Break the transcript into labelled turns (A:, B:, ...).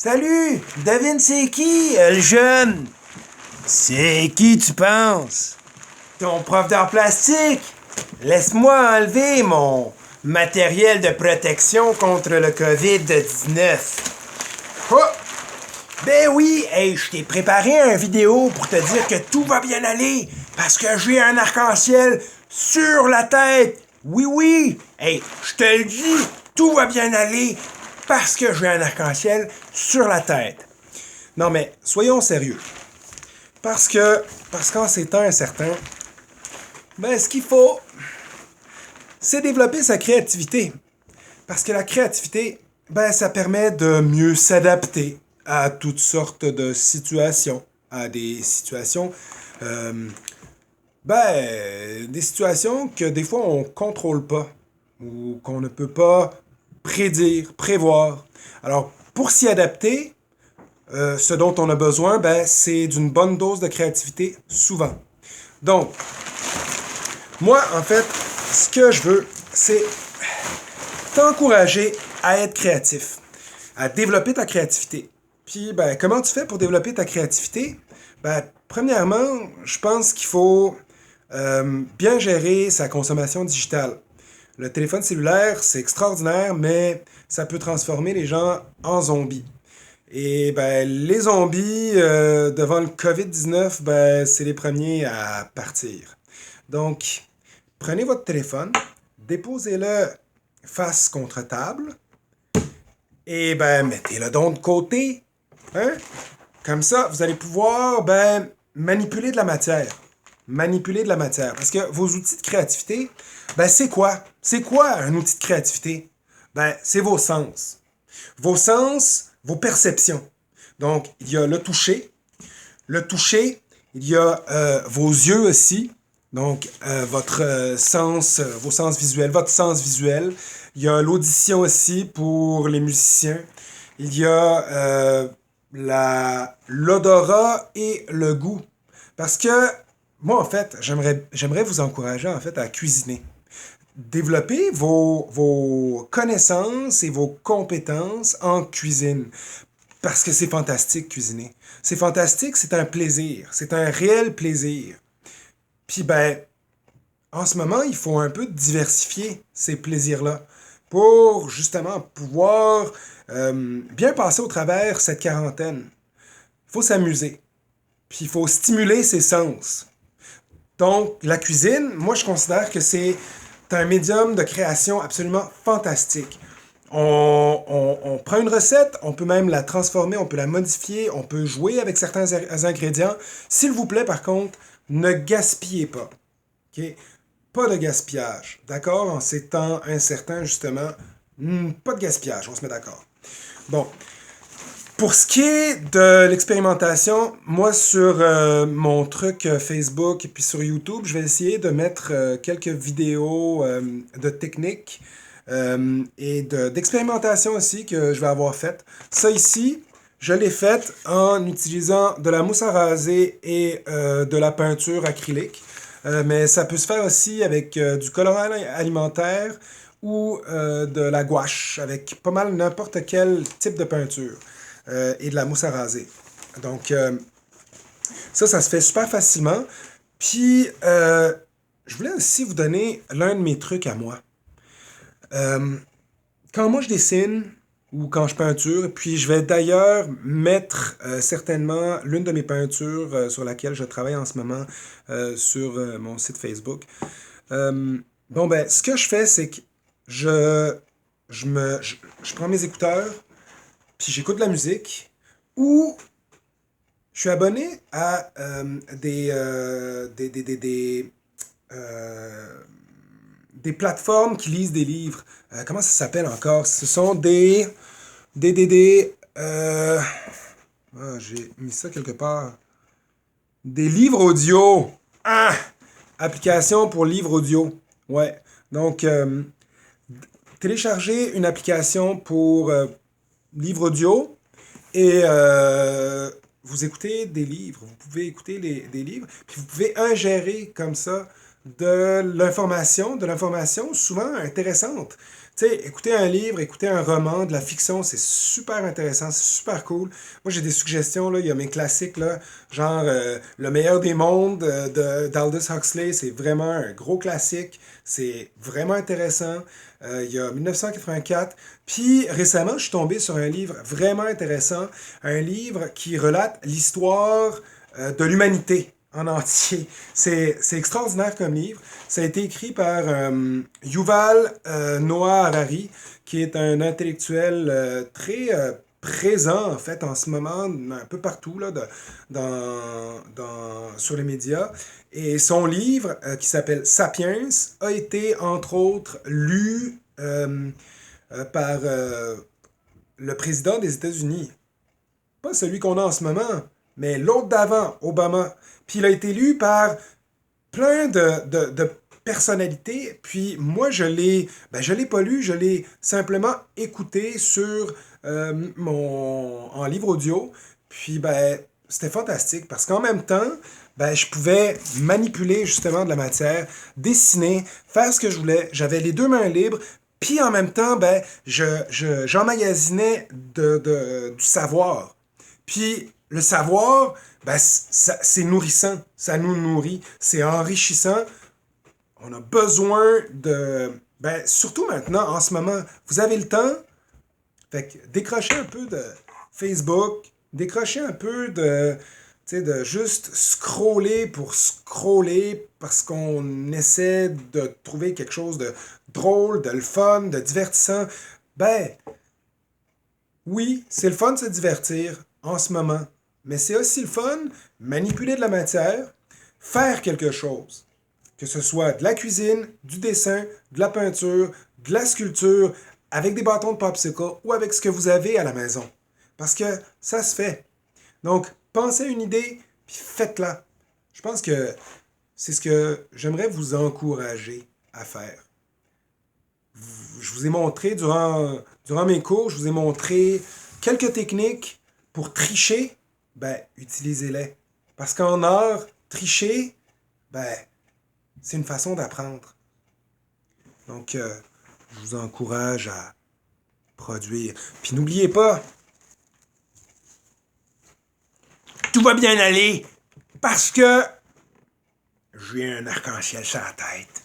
A: Salut! Devine c'est qui, le jeune? C'est qui tu penses? Ton prof d'art plastique? Laisse-moi enlever mon matériel de protection contre le COVID-19. Oh! Ben oui, hey, je t'ai préparé une vidéo pour te dire que tout va bien aller parce que j'ai un arc-en-ciel sur la tête. Oui, oui. Hey, je te le dis, tout va bien aller parce que j'ai un arc-en-ciel sur la tête. Non, mais soyons sérieux. Parce qu'en ces temps incertains, ben ce qu'il faut, c'est développer sa créativité. Parce que la créativité, ben ça permet de mieux s'adapter à toutes sortes de situations. À des situations, des situations que des fois on contrôle pas ou qu'on ne peut pas prédire, prévoir. Alors, pour s'y adapter, ce dont on a besoin, ben, c'est d'une bonne dose de créativité, souvent. Donc, moi, en fait, ce que je veux, c'est t'encourager à être créatif, à développer ta créativité. Puis, ben, comment tu fais pour développer ta créativité? Ben, premièrement, je pense qu'il faut bien gérer sa consommation digitale. Le téléphone cellulaire, c'est extraordinaire, mais ça peut transformer les gens en zombies. Et ben, les zombies, devant le COVID-19, ben, c'est les premiers à partir. Donc, prenez votre téléphone, déposez-le face contre table, et ben, mettez-le donc de côté. Hein? Comme ça, vous allez pouvoir ben, manipuler de la matière. Manipuler de la matière. Parce que vos outils de créativité, ben, c'est quoi? C'est quoi un outil de créativité? Ben, c'est vos sens. Vos sens, vos perceptions. Donc, il y a le toucher. Le toucher, il y a vos yeux aussi. Donc, vos sens visuels, votre sens visuel. Il y a l'audition aussi pour les musiciens. Il y a l'odorat et le goût. Parce que, moi, en fait, j'aimerais vous encourager, en fait, à cuisiner. Développez vos connaissances et vos compétences en cuisine. Parce que c'est fantastique, cuisiner. C'est fantastique, c'est un plaisir. C'est un réel plaisir. Puis, ben, en ce moment, il faut un peu diversifier ces plaisirs-là pour, justement, pouvoir bien passer au travers cette quarantaine. Il faut s'amuser. Puis, il faut stimuler ses sens. Donc, la cuisine, moi, je considère que c'est un médium de création absolument fantastique. On prend une recette, on peut même la transformer, on peut la modifier, on peut jouer avec certains ingrédients. S'il vous plaît, par contre, ne gaspillez pas. Okay? Pas de gaspillage. D'accord? En ces temps incertains, justement, pas de gaspillage, on se met d'accord. Bon. Pour ce qui est de l'expérimentation, moi sur mon truc Facebook et puis sur YouTube, je vais essayer de mettre quelques vidéos de techniques et d'expérimentation aussi que je vais avoir faites. Ça ici, je l'ai fait en utilisant de la mousse à raser et de la peinture acrylique. Mais ça peut se faire aussi avec du colorant alimentaire ou de la gouache, avec pas mal n'importe quel type de peinture. Et de la mousse à raser. Donc, ça se fait super facilement. Puis, je voulais aussi vous donner l'un de mes trucs à moi. Quand moi je dessine, ou quand je peinture, puis je vais d'ailleurs mettre certainement l'une de mes peintures sur laquelle je travaille en ce moment sur mon site Facebook. Bon, ben, ce que je fais, c'est que je prends mes écouteurs, puis j'écoute de la musique, ou je suis abonné à des plateformes qui lisent des livres. Comment ça s'appelle encore? Ce sont j'ai mis ça quelque part. Des livres audio. Ah! Application pour livres audio. Ouais. Donc, téléchargez une application pour livre audio et vous écoutez des livres. Vous pouvez écouter des livres, puis vous pouvez ingérer comme ça de l'information souvent intéressante. Tu sais, écouter un livre, écouter un roman, de la fiction, c'est super intéressant, c'est super cool. Moi, j'ai des suggestions, là, il y a mes classiques, là, genre Le meilleur des mondes d'Aldous Huxley, c'est vraiment un gros classique, c'est vraiment intéressant. Il y a 1984. Puis récemment, je suis tombé sur un livre vraiment intéressant, un livre qui relate l'histoire de l'humanité en entier. C'est extraordinaire comme livre. Ça a été écrit par Yuval Noah Harari, qui est un intellectuel très présent en fait en ce moment un peu partout là, sur les médias. Et son livre, qui s'appelle Sapiens, a été entre autres lu par le président des États-Unis. Pas celui qu'on a en ce moment, mais l'autre d'avant, Obama. Puis il a été lu par plein de personnalités. Puis moi, je l'ai pas lu, je l'ai simplement écouté sur en livre audio. Puis c'était fantastique parce qu'en même temps, je pouvais manipuler justement de la matière, dessiner, faire ce que je voulais. J'avais les deux mains libres. Puis en même temps, j'emmagasinais du savoir. Puis le savoir, c'est nourrissant, ça nous nourrit, c'est enrichissant. On a besoin de... surtout maintenant, en ce moment, vous avez le temps, fait que décrochez un peu de Facebook, décrochez un peu de juste scroller pour scroller parce qu'on essaie de trouver quelque chose de drôle, de le fun, de divertissant. Oui, c'est le fun de se divertir en ce moment, mais c'est aussi le fun manipuler de la matière, faire quelque chose. Que ce soit de la cuisine, du dessin, de la peinture, de la sculpture, avec des bâtons de popsicle ou avec ce que vous avez à la maison. Parce que ça se fait. Donc, pensez à une idée, puis faites-la. Je pense que c'est ce que j'aimerais vous encourager à faire. Je vous ai montré durant mes cours, je vous ai montré quelques techniques pour tricher. Utilisez-les. Parce qu'en art, tricher, c'est une façon d'apprendre. Donc, je vous encourage à produire. Puis n'oubliez pas, tout va bien aller parce que j'ai un arc-en-ciel sur la tête.